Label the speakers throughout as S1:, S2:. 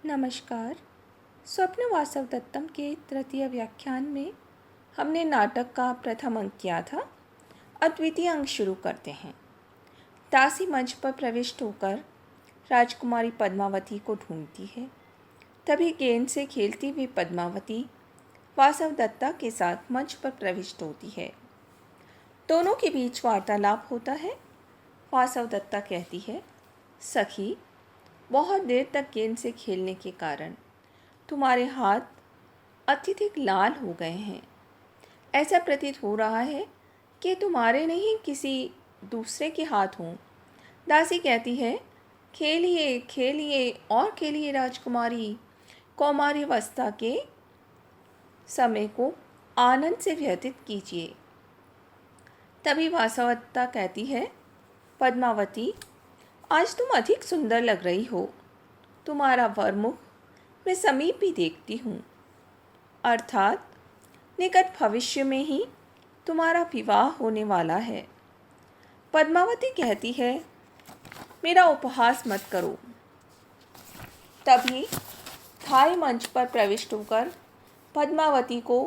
S1: नमस्कार। स्वप्न वासव दत्तम के तृतीय व्याख्यान में हमने नाटक का प्रथम अंक किया था। अद्वितीय अंक शुरू करते हैं। दासी मंच पर प्रविष्ट होकर राजकुमारी पद्मावती को ढूंढती है। तभी गेंद से खेलती हुई पद्मावती वासव दत्ता के साथ मंच पर प्रविष्ट होती है। दोनों के बीच वार्तालाप होता है। वासव दत्ता कहती है, सखी, बहुत देर तक गेंद से खेलने के कारण तुम्हारे हाथ अत्यधिक लाल हो गए हैं। ऐसा प्रतीत हो रहा है कि तुम्हारे नहीं किसी दूसरे के हाथ हों। दासी कहती है, खेलिए खेलिए और खेलिए राजकुमारी, कौमारी अवस्था के समय को आनंद से व्यतीत कीजिए। तभी वासवदत्ता कहती है, पद्मावती, आज तुम अधिक सुंदर लग रही हो। तुम्हारा वरमुख मैं समीप ही देखती हूँ, अर्थात निकट भविष्य में ही तुम्हारा विवाह होने वाला है। पद्मावती कहती है, मेरा उपहास मत करो। तभी थाई मंच पर प्रविष्ट होकर पद्मावती को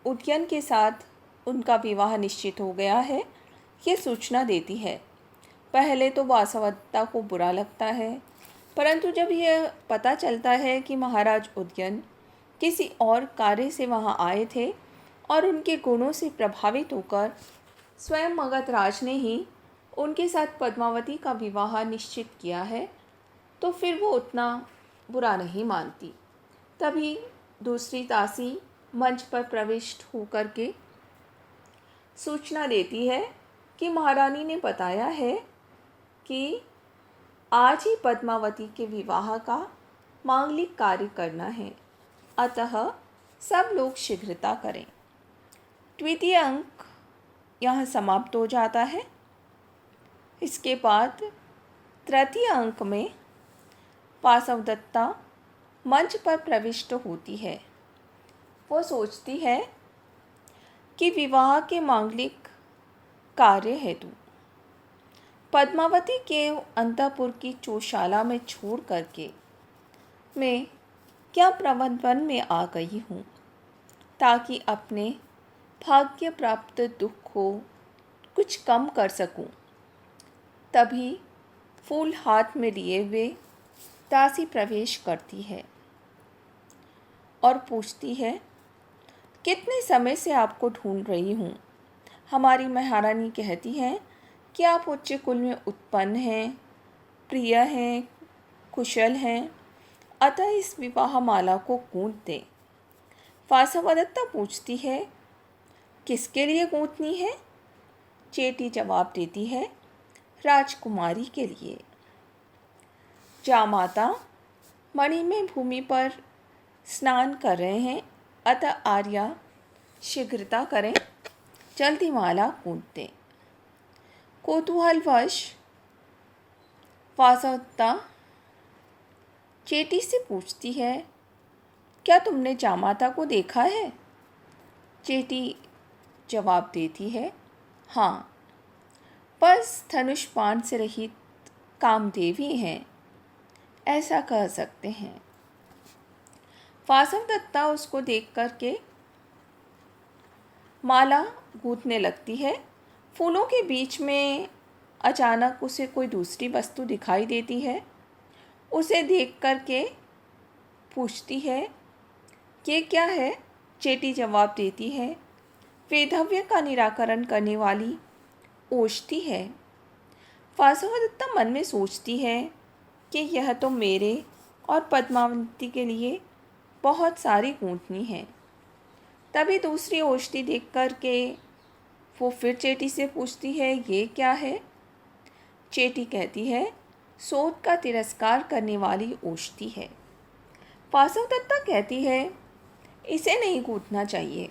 S1: उद्यन के साथ उनका विवाह निश्चित हो गया है, ये सूचना देती है। पहले तो वासवदत्ता को बुरा लगता है, परंतु जब यह पता चलता है कि महाराज उद्यन किसी और कार्य से वहां आए थे और उनके गुणों से प्रभावित होकर स्वयं मगधराज ने ही उनके साथ पद्मावती का विवाह निश्चित किया है, तो फिर वो उतना बुरा नहीं मानती। तभी दूसरी दासी मंच पर प्रविष्ट होकर के सूचना देती है कि महारानी ने बताया है कि आज ही पद्मावती के विवाह का मांगलिक कार्य करना है, अतः सब लोग शीघ्रता करें। द्वितीय अंक यहाँ समाप्त हो जाता है। इसके बाद तृतीय अंक में वासवदत्ता मंच पर प्रविष्ट होती है। वो सोचती है कि विवाह के मांगलिक कार्य हेतु पद्मावती के अंतःपुर की चोशाला में छोड़ करके मैं क्या प्रबंधन में आ गई हूँ, ताकि अपने भाग्य प्राप्त दुख को कुछ कम कर सकूं। तभी फूल हाथ में लिए हुए दासी प्रवेश करती है और पूछती है, कितने समय से आपको ढूंढ रही हूँ। हमारी महारानी कहती हैं कि आप उच्च कुल में उत्पन्न हैं, प्रिय हैं, कुशल हैं, अतः इस विवाह माला को गूंथ दें। वासवदत्ता पूछती है, किसके लिए गूंथनी है? चेटी जवाब देती है, राजकुमारी के लिए। जामाता मणिमय भूमि पर स्नान कर रहे हैं, अतः आर्या शीघ्रता करें, जल्दी माला गूंथ दें। कौतूहलवश वासवदत्ता चेटी से पूछती है, क्या तुमने जामाता को देखा है? चेटी जवाब देती है, हाँ, बस धनुष बाण से रहित कामदेवी हैं, ऐसा कह सकते हैं। वासवदत्ता उसको देख करके माला गूंथने लगती है। फूलों के बीच में अचानक उसे कोई दूसरी वस्तु दिखाई देती है। उसे देख करके पूछती है, ये क्या है? चेटी जवाब देती है, वैधव्य का निराकरण करने वाली औषधि है। वासवदत्ता मन में सोचती है कि यह तो मेरे और पद्मावती के लिए बहुत सारी गूंथनी है। तभी दूसरी औषधि देख करके वो फिर चेटी से पूछती है, ये क्या है? चेटी कहती है, शोध का तिरस्कार करने वाली औषधि है। वासवदत्ता कहती है, इसे नहीं गूंथना चाहिए,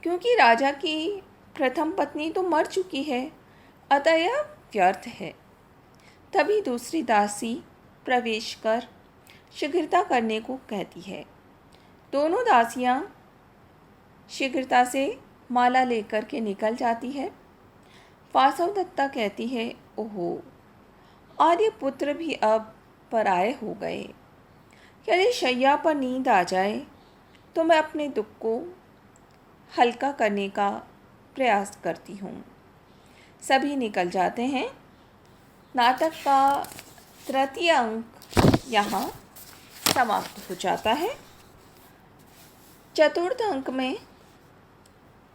S1: क्योंकि राजा की प्रथम पत्नी तो मर चुकी है, अतः यह व्यर्थ है। तभी दूसरी दासी प्रवेश कर शीघ्रता करने को कहती है। दोनों दासियां शीघ्रता से माला लेकर के निकल जाती है। वासवदत्ता कहती है, ओहो, आर्यपुत्र भी अब पराये हो गए। यदि शैया पर नींद आ जाए तो मैं अपने दुख को हल्का करने का प्रयास करती हूँ। सभी निकल जाते हैं। नाटक का तृतीय अंक यहाँ समाप्त हो जाता है। चतुर्थ अंक में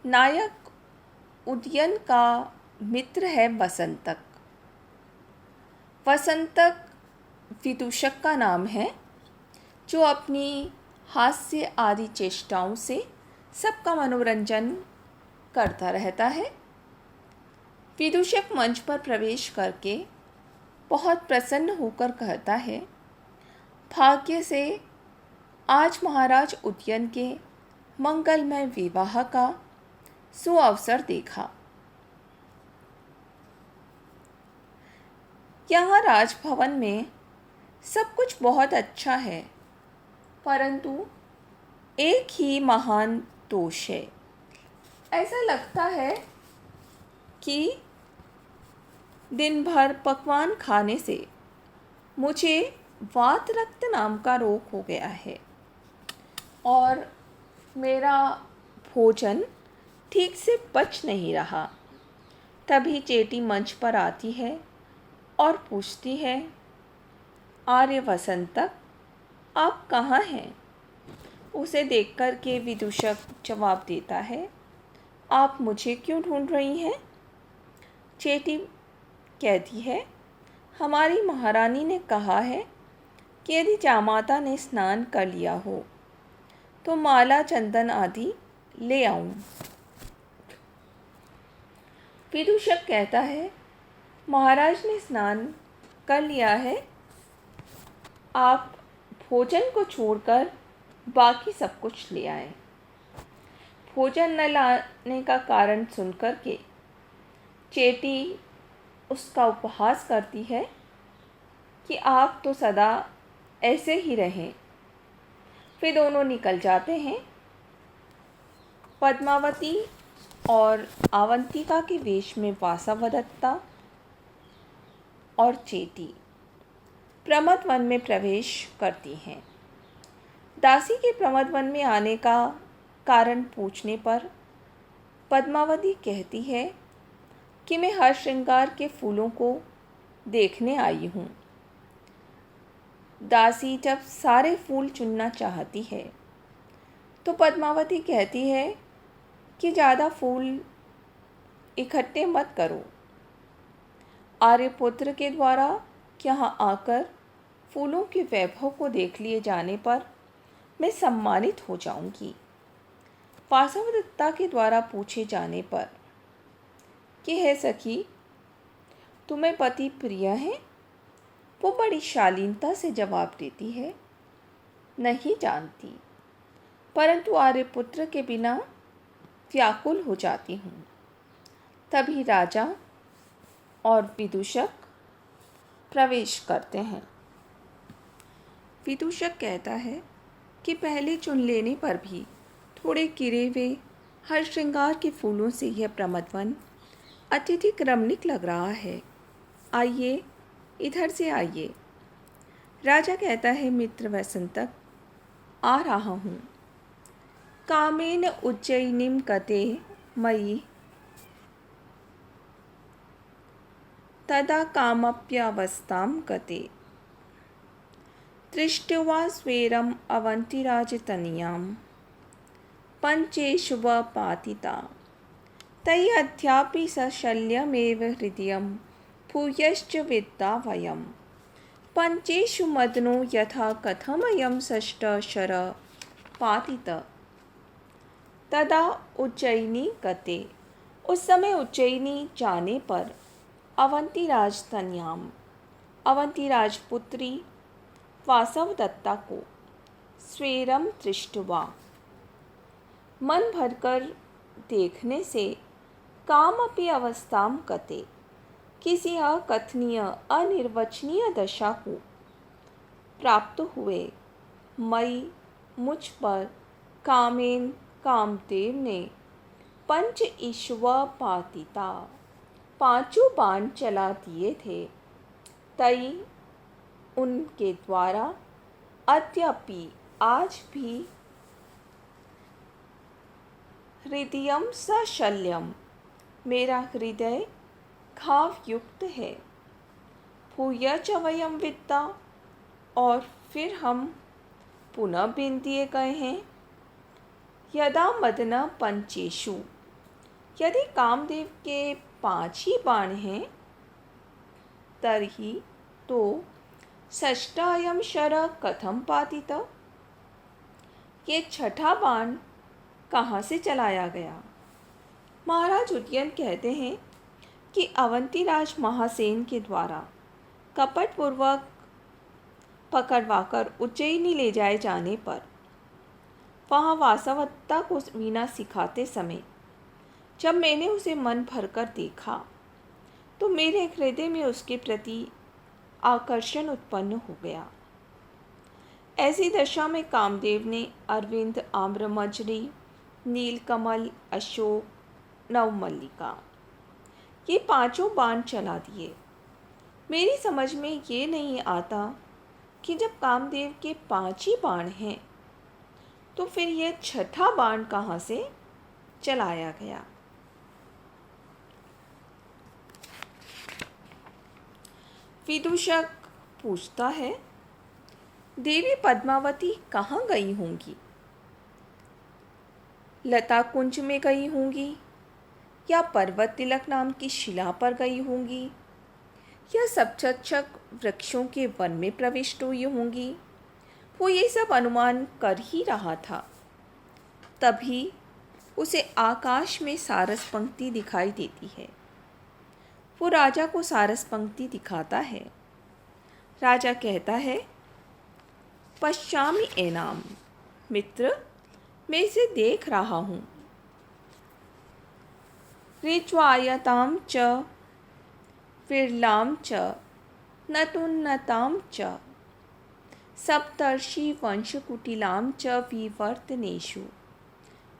S1: नायक उदयन का मित्र है वसंतक। वसंतक विदूषक का नाम है, जो अपनी हास्य आदि चेष्टाओं से सबका मनोरंजन करता रहता है। विदूषक मंच पर प्रवेश करके बहुत प्रसन्न होकर कहता है, भाग्य से आज महाराज उदयन के मंगलमय विवाह का सुअवसर देखा। यहाँ राजभवन में सब कुछ बहुत अच्छा है, परंतु एक ही महान दोष है। ऐसा लगता है कि दिन भर पकवान खाने से मुझे वात रक्त नाम का रोग हो गया है और मेरा भोजन ठीक से पच नहीं रहा। तभी चेटी मंच पर आती है और पूछती है, आर्य वसंतक, आप कहाँ हैं? उसे देखकर के विदूषक जवाब देता है, आप मुझे क्यों ढूंढ रही हैं? चेटी कहती है, हमारी महारानी ने कहा है कि यदि जामाता ने स्नान कर लिया हो तो माला चंदन आदि ले आऊं। विदूषक कहता है, महाराज ने स्नान कर लिया है, आप भोजन को छोड़कर बाकी सब कुछ ले आए। भोजन न लाने का कारण सुनकर के चेटी उसका उपहास करती है कि आप तो सदा ऐसे ही रहें। वे दोनों निकल जाते हैं। पद्मावती और अवंतिका के वेश में वासवदत्ता और चेटी प्रमथ वन में प्रवेश करती हैं। दासी के प्रमथ वन में आने का कारण पूछने पर पद्मावती कहती है कि मैं हर श्रृंगार के फूलों को देखने आई हूँ। दासी जब सारे फूल चुनना चाहती है तो पद्मावती कहती है कि ज़्यादा फूल इकट्ठे मत करो। आर्यपुत्र के द्वारा यहाँ आकर फूलों के वैभव को देख लिए जाने पर मैं सम्मानित हो जाऊंगी। वासवदत्ता के द्वारा पूछे जाने पर कि है सखी, तुम्हें पति प्रिय है? वो बड़ी शालीनता से जवाब देती है, नहीं जानती, परंतु आर्यपुत्र के बिना व्याकुल हो जाती हूँ। तभी राजा और विदूषक प्रवेश करते हैं। विदूषक कहता है कि पहले चुन लेने पर भी थोड़े गिरे हुए हर श्रृंगार के फूलों से यह प्रमथवन अत्यधिक रमणीक लग रहा है। आइए, इधर से आइए। राजा कहता है, मित्र वसंतक, आ रहा हूँ। कामेन उज्जयिनीं गते मयि तदा कामप्यवस्थां गते दृष्ट्वा स्वेरम् अवन्तिराजतनयां पञ्चेष्वपातिता तयि अद्यापि सशल्यमेव हृदयं भूयश्च विद्या वयं पञ्चेषु मदनो यथा कथमयं षष्ठशर पातित। तदा उज्जयिनी गते, उस समय उज्जयिनी जाने पर अवंती राजतनयाम, अवंती राजपुत्री वासवदत्ता को स्वेरम दृष्ट्वा, मन भरकर देखने से कामपि अवस्थां गते, किसी अकथनीय अनिर्वचनीय दशा को प्राप्त हुए मई, मुझ पर कामेन, कामदेव ने पंच ईश्वपातिता, पांचों बाण चला दिए थे। तई, उनके द्वारा अद्यापि आज भी हृदयम सशल्यम, मेरा हृदय घाव युक्त है। भूय च वयम विद्ता, और फिर हम पुनः बिन दिए गए हैं। यदा मदन पंचेषु, यदि कामदेव के 5 ही बाण हैं, तर्हि तो षष्ठायम शर कथम पातित, ये 6ठा बाण कहाँ से चलाया गया। महाराज उदयन कहते हैं कि अवंतीराज महासेन के द्वारा कपटपूर्वक पकड़वाकर उज्जैनी ले जाए जाने पर वहाँ वासवदत्ता को वीणा सिखाते समय जब मैंने उसे मन भरकर देखा तो मेरे हृदय में उसके प्रति आकर्षण उत्पन्न हो गया। ऐसी दशा में कामदेव ने अरविंद, आम्रमजरी, नीलकमल, अशोक, नवमल्लिका, ये 5 बाण चला दिए। मेरी समझ में ये नहीं आता कि जब कामदेव के 5 ही बाण हैं तो फिर यह 6ठा बाण कहाँ से चलाया गया। विदूषक पूछता है, देवी पद्मावती कहाँ गई होंगी? लता कुंज में गई होंगी, या पर्वत तिलक नाम की शिला पर गई होंगी, या सप्तशक वृक्षों के वन में प्रविष्ट हुई होंगी। वो ये सब अनुमान कर ही रहा था। तभी उसे आकाश में सारस पंक्ति दिखाई देती है। वो राजा को सारस पंक्ति दिखाता है। राजा कहता है, पश्यामि एनाम, मित्र मैं इसे देख रहा हूँ। ऋज्वायतां च विरलां च नतुन्नतां च सप्तर्षि वंशकुटिलां च विवर्तनेषु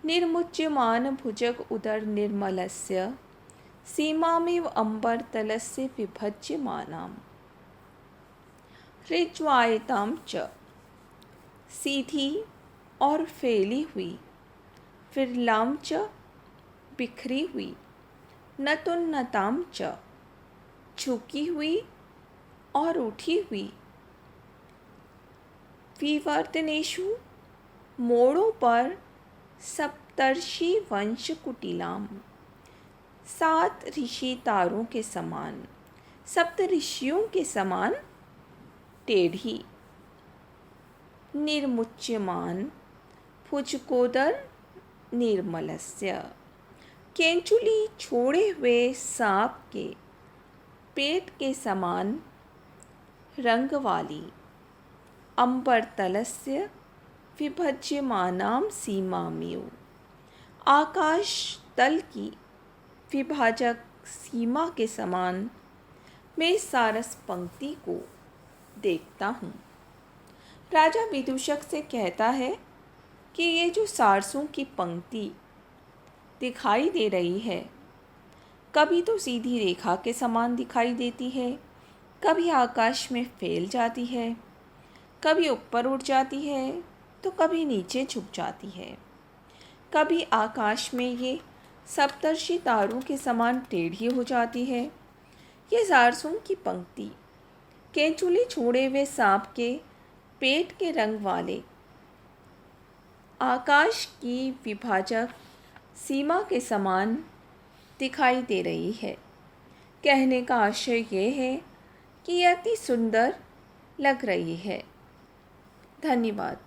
S1: निर्मुच्यमान भुजग उदर निर्मलस्य सीमामिव अम्बरतलस्य विभज्यमानाम्। ऋज्वायतां च, सीधी और फैली हुई, विरलां च, बिखरी हुई, नतुन्नतां च, झुकी हुई और उठी हुई, विवर्तनेषु मोड़ों पर, सप्तर्षि वंश कुटिलाम 7 ऋषि तारों के समान, सप्त ऋषियों के समान टेढ़ी, निर्मुच्यमान भुजगोदर निर्मलस्य, केंचुली छोड़े हुए सांप के पेट के समान रंग वाली, अंबर तलस्य विभज्यमानां सीमामिव, आकाश तल की विभाजक सीमा के समान मैं सारस पंक्ति को देखता हूँ। राजा विदूषक से कहता है कि ये जो सारसों की पंक्ति दिखाई दे रही है, कभी तो सीधी रेखा के समान दिखाई देती है, कभी आकाश में फैल जाती है, कभी ऊपर उड़ जाती है तो कभी नीचे झुक जाती है, कभी आकाश में ये सप्तर्षि तारों के समान टेढ़ी हो जाती है। ये सारसों की पंक्ति केंचुली छोड़े हुए सांप के पेट के रंग वाले, आकाश की विभाजक सीमा के समान दिखाई दे रही है। कहने का आशय ये है कि यह अति सुंदर लग रही है। धन्यवाद।